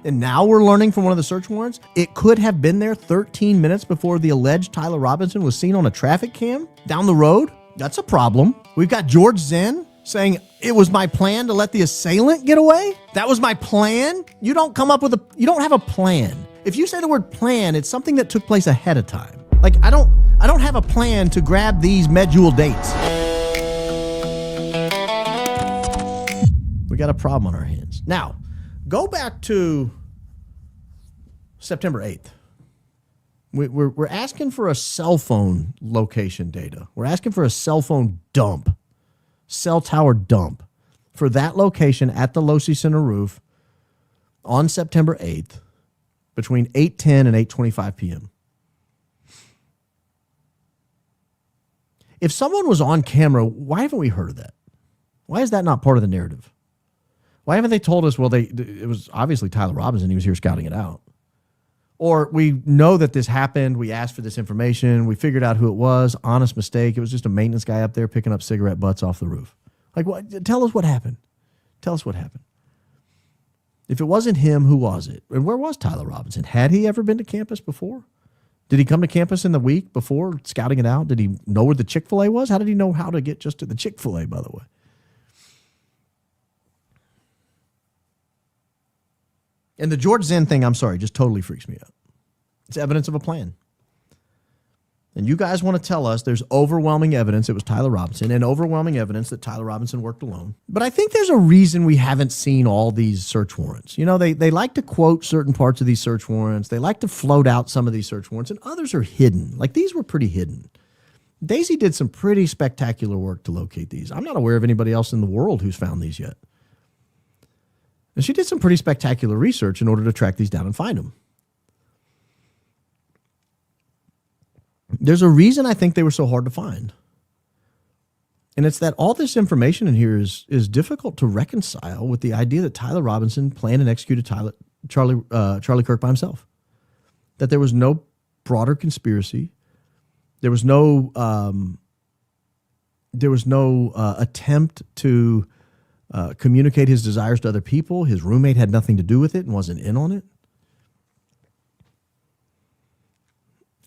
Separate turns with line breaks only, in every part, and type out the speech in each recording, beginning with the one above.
And now we're learning from one of the search warrants, it could have been there 13 minutes before the alleged Tyler Robinson was seen on a traffic cam down the road. That's a problem. We've got George Zinn saying, it was my plan to let the assailant get away. That was my plan. You don't have a plan. If you say the word plan, it's something that took place ahead of time. Like, I don't have a plan to grab these medjool dates. We got a problem on our hands. Now, go back to September 8th. We're asking for a cell phone location data. We're asking for a cell phone dump, cell tower dump for that location at the Losee Center roof on September 8th between 8:10 and 8:25 p.m. If someone was on camera, why haven't we heard of that? Why is that not part of the narrative? Why haven't they told us, well, it was obviously Tyler Robinson, he was here scouting it out? Or we know that this happened, we asked for this information, we figured out who it was, honest mistake, it was just a maintenance guy up there picking up cigarette butts off the roof. Like, what? Tell us what happened. Tell us what happened. If it wasn't him, who was it? And where was Tyler Robinson? Had he ever been to campus before? Did he come to campus in the week before scouting it out? Did he know where the Chick-fil-A was? How did he know how to get just to the Chick-fil-A, by the way? And the George Zinn thing, I'm sorry, just totally freaks me out. It's evidence of a plan. And you guys want to tell us there's overwhelming evidence it was Tyler Robinson and overwhelming evidence that Tyler Robinson worked alone. But I think there's a reason we haven't seen all these search warrants. You know, they like to quote certain parts of these search warrants. They like to float out some of these search warrants, and others are hidden. Like, these were pretty hidden. Daisy did some pretty spectacular work to locate these. I'm not aware of anybody else in the world who's found these yet. And she did some pretty spectacular research in order to track these down and find them. There's a reason I think they were so hard to find. And it's that all this information in here is difficult to reconcile with the idea that Tyler Robinson planned and executed Charlie Kirk by himself. That there was no broader conspiracy. There was no attempt to communicate his desires to other people. His roommate had nothing to do with it and wasn't in on it.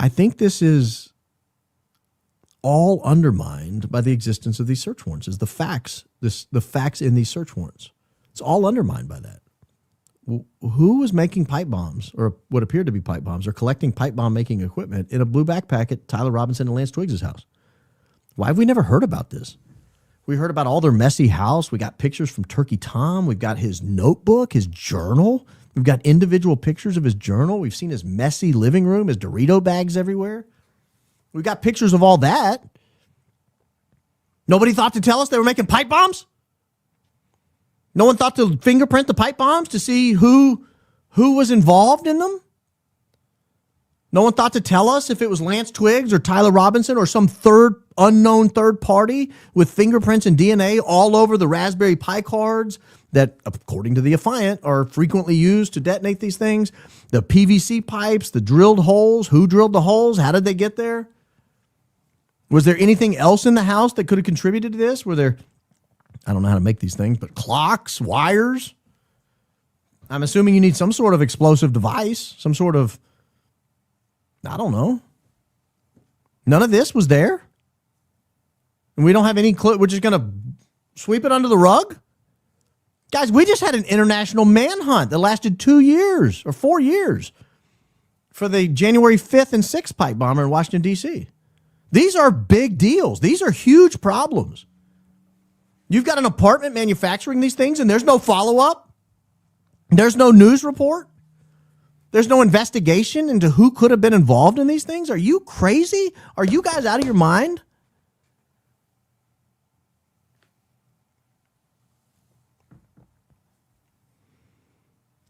I think this is all undermined by the existence of these search warrants. Is the facts in these search warrants? It's all undermined by that. Who was making pipe bombs, or what appeared to be pipe bombs, or collecting pipe bomb making equipment in a blue backpack at Tyler Robinson and Lance Twiggs' house? Why have we never heard about this? We heard about all their messy house. We got pictures from Turkey Tom. We've got his notebook, his journal. We've got individual pictures of his journal. We've seen his messy living room, his Dorito bags everywhere. We've got pictures of all that. Nobody thought to tell us they were making pipe bombs? No one thought to fingerprint the pipe bombs to see who was involved in them? No one thought to tell us if it was Lance Twiggs or Tyler Robinson or some unknown third party with fingerprints and DNA all over the Raspberry Pi cards that, according to the affiant, are frequently used to detonate these things. The PVC pipes, the drilled holes, who drilled the holes, how did they get there? Was there anything else in the house that could have contributed to this? Were there, I don't know how to make these things, but clocks, wires? I'm assuming you need some sort of explosive device, some sort of, I don't know. None of this was there. And we don't have any clue. We're just going to sweep it under the rug? Guys, we just had an international manhunt that lasted 2 years or 4 years for the January 5th and 6th pipe bomber in Washington, D.C. These are big deals. These are huge problems. You've got an apartment manufacturing these things and there's no follow-up. There's no news report. There's no investigation into who could have been involved in these things. Are you crazy? Are you guys out of your mind?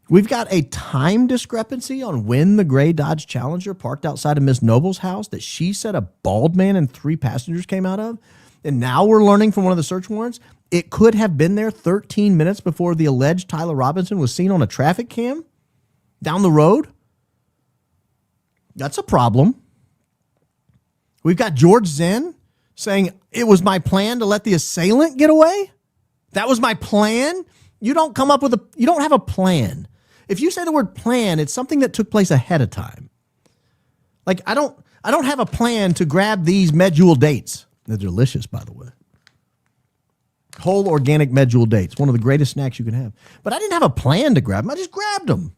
We've got a time discrepancy on when the gray Dodge Challenger parked outside of Miss Noble's house that she said a bald man and 3 passengers came out of. And now we're learning from one of the search warrants, it could have been there 13 minutes before the alleged Tyler Robinson was seen on a traffic cam down the road. That's a problem. We've got George Zinn saying it was my plan to let the assailant get away. That was my plan. You don't have a plan. If you say the word plan, it's something that took place ahead of time. Like, I don't have a plan to grab these medjool dates. They're delicious, by the way. Whole organic medjool dates, one of the greatest snacks you can have. But I didn't have a plan to grab them. I just grabbed them.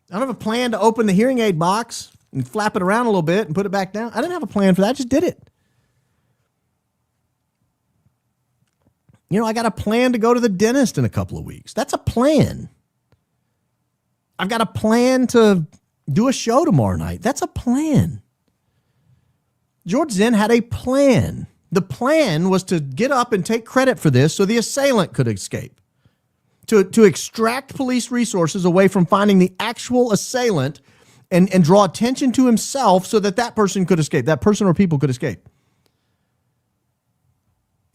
I don't have a plan to open the hearing aid box and flap it around a little bit and put it back down. I didn't have a plan for that. I just did it. You know, I got a plan to go to the dentist in a couple of weeks. That's a plan. I've got a plan to do a show tomorrow night. That's a plan. George Zinn had a plan. The plan was to get up and take credit for this so the assailant could escape. To extract police resources away from finding the actual assailant and draw attention to himself so that person could escape, that person or people could escape.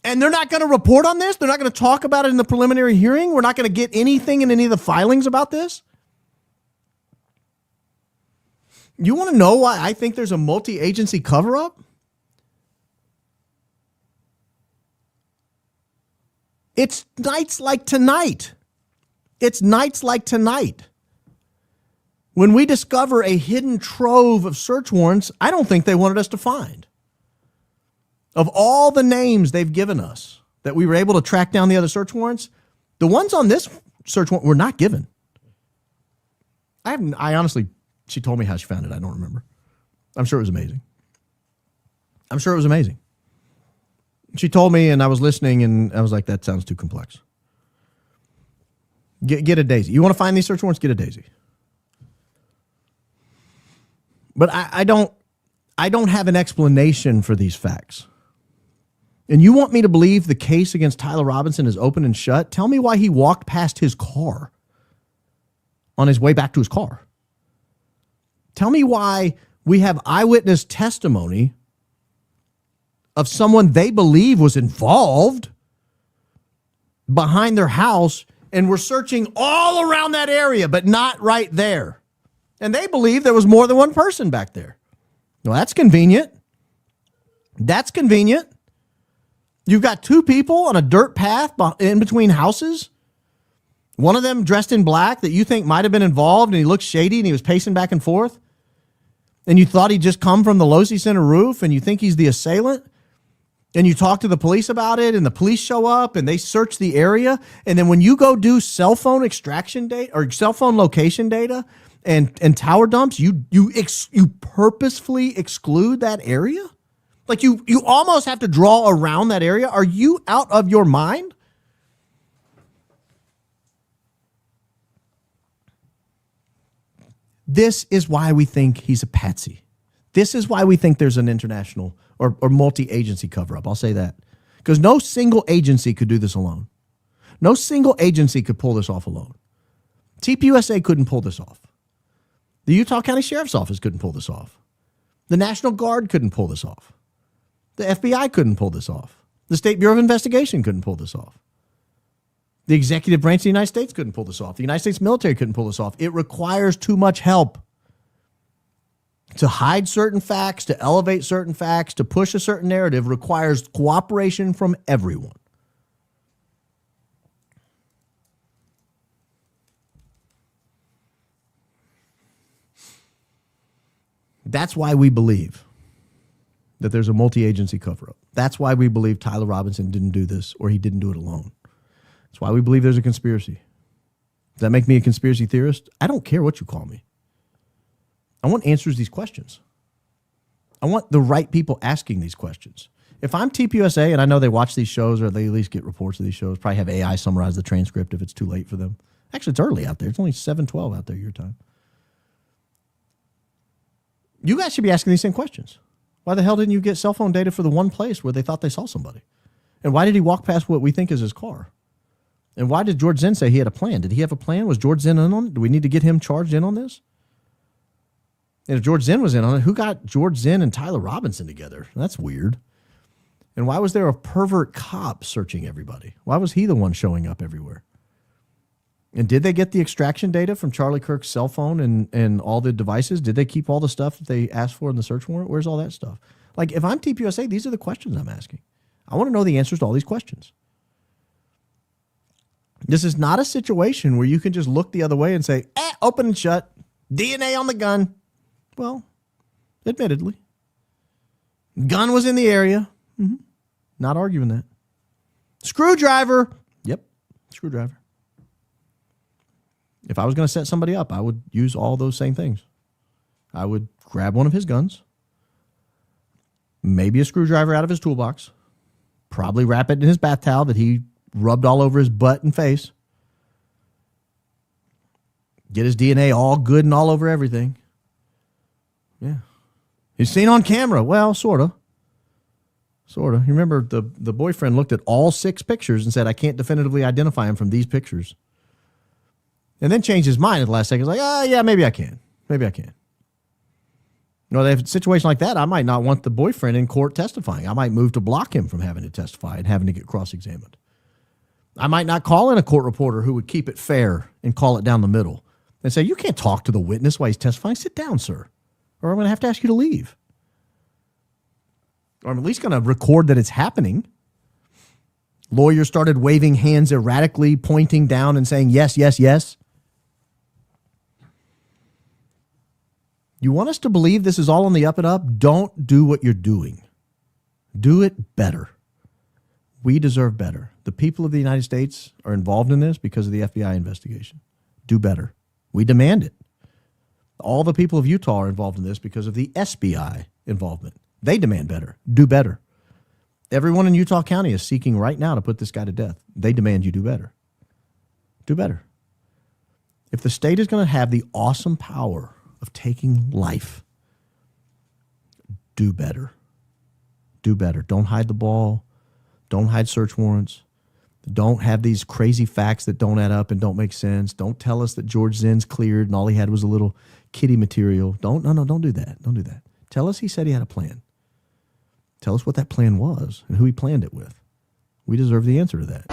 And they're not going to report on this? They're not going to talk about it in the preliminary hearing? We're not going to get anything in any of the filings about this? You want to know why I think there's a multi-agency cover-up? It's nights like tonight. It's nights like tonight. When we discover a hidden trove of search warrants, I don't think they wanted us to find. Of all the names they've given us that we were able to track down the other search warrants, the ones on this search warrant were not given. I honestly, she told me how she found it. I don't remember. I'm sure it was amazing. She told me, and I was listening, and I was like, that sounds too complex. Get a daisy. You want to find these search warrants? Get a daisy. But I don't have an explanation for these facts. And you want me to believe the case against Tyler Robinson is open and shut? Tell me why he walked past his car on his way back to his car. Tell me why we have eyewitness testimony of someone they believe was involved behind their house, and we're searching all around that area, but not right there. And they believe there was more than one person back there. Well, that's convenient. That's convenient. You've got two people on a dirt path in between houses. One of them dressed in black that you think might have been involved, and he looks shady and he was pacing back and forth. And you thought he'd just come from the Losee Center roof, and you think he's the assailant. And you talk to the police about it, and the police show up and they search the area. And then when you go do cell phone extraction data or cell phone location data and tower dumps, you purposefully exclude that area? Like you almost have to draw around that area. Are you out of your mind? This is why we think he's a patsy. This is why we think there's an international or multi-agency cover-up. I'll say that. Because no single agency could do this alone. No single agency could pull this off alone. TPUSA couldn't pull this off. The Utah County Sheriff's Office couldn't pull this off. The National Guard couldn't pull this off. The FBI couldn't pull this off. The State Bureau of Investigation couldn't pull this off. The executive branch of the United States couldn't pull this off. The United States military couldn't pull this off. It requires too much help. To hide certain facts, to elevate certain facts, to push a certain narrative requires cooperation from everyone. That's why we believe that there's a multi-agency cover-up. That's why we believe Tyler Robinson didn't do this or he didn't do it alone. That's why we believe there's a conspiracy. Does that make me a conspiracy theorist? I don't care what you call me. I want answers to these questions. I want the right people asking these questions. If I'm TPUSA and I know they watch these shows or they at least get reports of these shows, probably have AI summarize the transcript if it's too late for them. Actually, it's early out there. It's only 7:12 out there your time. You guys should be asking these same questions. Why the hell didn't you get cell phone data for the one place where they thought they saw somebody? And why did he walk past what we think is his car? And why did George Zinn say he had a plan? Did he have a plan? Was George Zinn in on it? Do we need to get him charged in on this? And if George Zinn was in on it, who got George Zinn and Tyler Robinson together? That's weird. And why was there a pervert cop searching everybody? Why was he the one showing up everywhere? And did they get the extraction data from Charlie Kirk's cell phone and all the devices? Did they keep all the stuff that they asked for in the search warrant? Where's all that stuff? Like, if I'm TPUSA, these are the questions I'm asking. I want to know the answers to all these questions. This is not a situation where you can just look the other way and say, open and shut, DNA on the gun. Well, admittedly, gun was in the area. Mm-hmm. Not arguing that. Screwdriver. Yep, screwdriver. If I was going to set somebody up, I would use all those same things. I would grab one of his guns, maybe a screwdriver out of his toolbox, probably wrap it in his bath towel that he rubbed all over his butt and face, get his DNA all good and all over everything. Yeah. He's seen on camera. Well, sort of. Sort of. You remember the boyfriend looked at all 6 pictures and said, I can't definitively identify him from these pictures. And then changed his mind at the last second. Like, yeah, maybe I can. Maybe I can. You know, they have a situation like that, I might not want the boyfriend in court testifying. I might move to block him from having to testify and having to get cross-examined. I might not call in a court reporter who would keep it fair and call it down the middle and say, you can't talk to the witness while he's testifying. Sit down, sir, or I'm going to have to ask you to leave. Or I'm at least going to record that it's happening. Lawyer started waving hands erratically, pointing down and saying, yes, yes, yes. You want us to believe this is all on the up and up? Don't do what you're doing. Do it better. We deserve better. The people of the United States are involved in this because of the FBI investigation. Do better. We demand it. All the people of Utah are involved in this because of the SBI involvement. They demand better. Do better. Everyone in Utah County is seeking right now to put this guy to death. They demand you do better. Do better. If the state is going to have the awesome power of taking life, do better. Do better. Don't hide the ball. Don't hide search warrants. Don't have these crazy facts that don't add up and don't make sense. Don't tell us that George Zinn's cleared and all he had was a little kiddie material. Don't do that. Don't do that. Tell us he said he had a plan. Tell us what that plan was and who he planned it with. We deserve the answer to that.